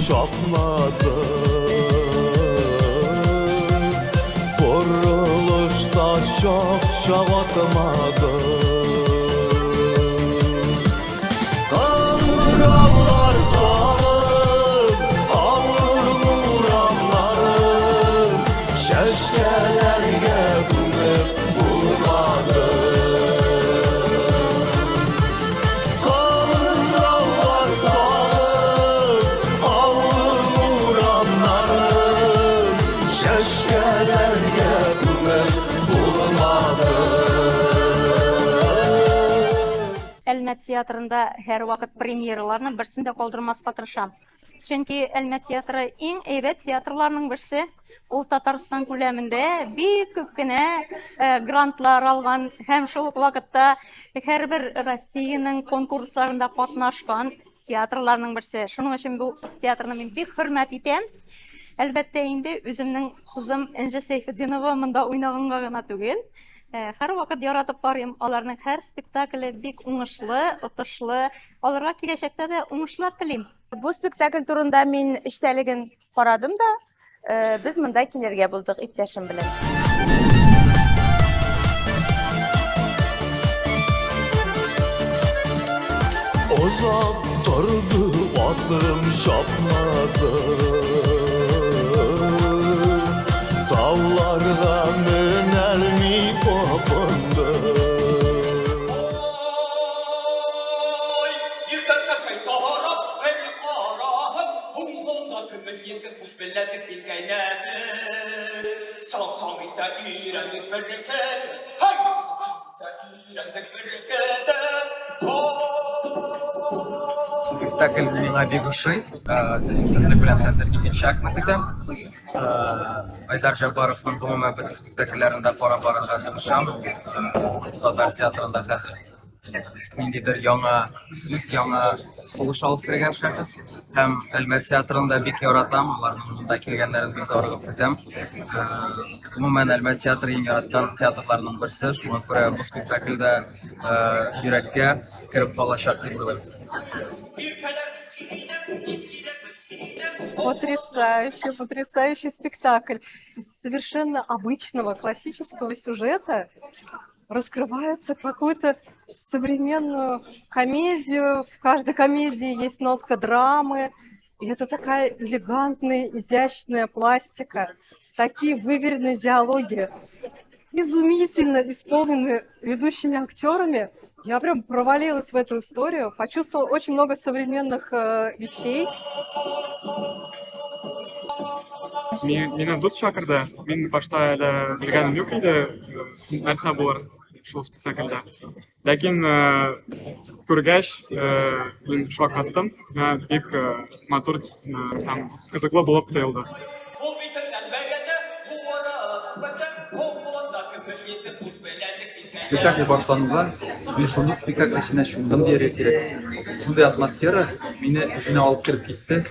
şapladı. Fırılışta şakşak atmadı. Kangırağlar dağın, ağır muramların, şeşkelerge dönüp bulmadı. Kangırağlar dağın, ağır muramların, şeşkelerge dönüp bulmadı. Әлмәт театрында һәр вакыт премьераларны берсендә калдырмаска тырышам. Чөнки Әлмәт театры иң әйбәт театрларның берсе. Ул Татарстан күләмендә бик күп кенә грантлар алган һәм шул ук вакытта һәрбер Россиянең конкурсларында катнашкан театрларның берсе. Шуның өчен бу театрны мин бик хөрмәт итәм. Әлбәттә инде үземнең кызым Энҗе Сәйфетдинова монда уйнаганга гына түгел. Һәр вакыт яратып карыйм. Аларның һәр спектакле бик уңышлы, отышлы. Аларга киләчәктә дә уңышлар телим. Бу спектакль турында мин эчтәлеген карадым да, без монда килергә булдык иптәшем белән. Uzak durdu adım şapladı. Dağlarda mönelmi babandı. Yıktarsa kaytarap el arahım Humhumda tümüz yetip kuş belledik bilgeynedir Sansam işte iğrendik bereket Hay! İğrendik bereket Спектакль миңа бик ошый. Түземсезлек белән хәзер икенче актны көтәм. Айдар Жабаровның гомумән бөтен спектакльләрендә карап барырга тырышам. Татар театрында хәзер ниндидер яңа сүз, яңа сулыш алып кергән шәхес. Һәм Әлмәт театрында бик яратам. Аларның монда килгәннәрен бик зарыгып көтәм. Гомумән Әлмәт театры иң яраткан театрларның берсе. Шуңа күрә бу спектакльдә йөрәккә кереп калачак дип уйлыйм. Потрясающий, потрясающий спектакль. Из совершенно обычного классического сюжета раскрывается какую-то современную комедию. В каждой комедии есть нотка драмы. И это такая элегантная, изящная пластика, такие выверенные диалоги, изумительно исполнены ведущими актерами. Я прям провалилась в эту историю, почувствовала очень много современных вещей. Мені дос шақырды. Мен башта әлі білгенім жоқ еді, нәрсе болар шул спектакльда. Ләкин көргәч, мен шок аттым. Бик матур һәм кызыклы булып тоелды. Ol bitenler berede Huvara böbeten Humhumda tümüz yetip kuş belledik bilgeynedir Спектакль башлануга мен шундый спектакль эченә чумдым дияргә кирәк. Шундый атмосфера мине үзенә алып кереп китте.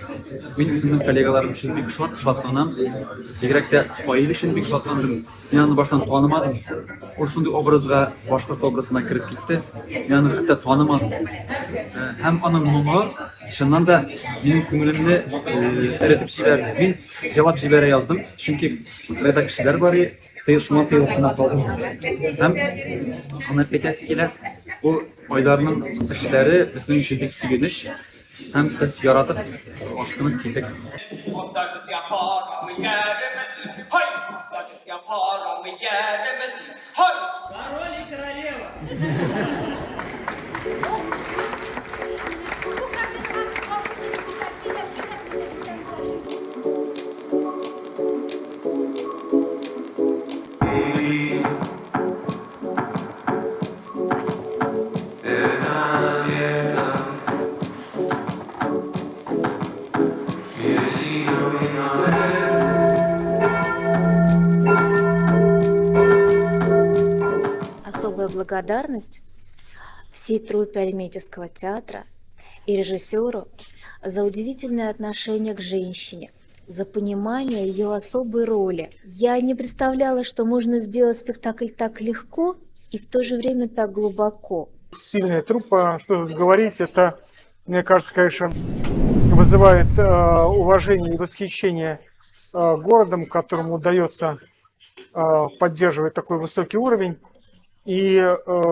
Мин үземнең коллегаларым өчен бик шатланам. Бигрәк тә Фаил өчен бик шатландым. Мин аны баштан танымадым. Ул шундый образга, башкорт образына кереп китте. Мин аны хәтта танымадым. Һәм аның моңы чыннан да минем күңелемне эретеп җибәрде. Мин җавап җибәрә яздым, чөнки кайда кешеләр бар иде. Шуңа тыелып кына калдым. Һәм нәрсә әйтәсе килә, бу Айдарның эшләре безнең өчен бик сөенеч һәм без яратып ашкынып килдек. Montajı yaparım yeremedim Hay! Montajı yaparım yeremedim Hay! Король и королева. Особая благодарность всей труппе Альметьевского театра и режиссеру за удивительное отношение к женщине, за понимание ее особой роли. Я не представляла, что можно сделать спектакль так легко и в то же время так глубоко. Сильная труппа, что говорить, это, мне кажется, конечно, вызывает уважение и восхищение городом, которому удается поддерживать такой высокий уровень. И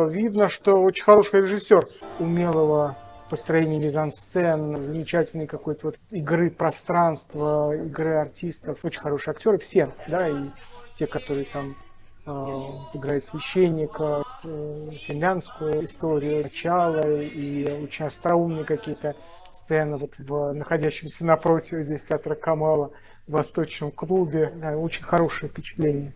видно, что очень хороший режиссер умелого построения мизансцен, замечательной какой-то вот игры пространства, игры артистов, очень хорошие актеры, все, да, и те, которые там играет священника, финляндскую историю, начало и очень остроумные какие-то сцены вот в находящемся напротив здесь театра Камала в Восточном клубе. Да, очень хорошее впечатление.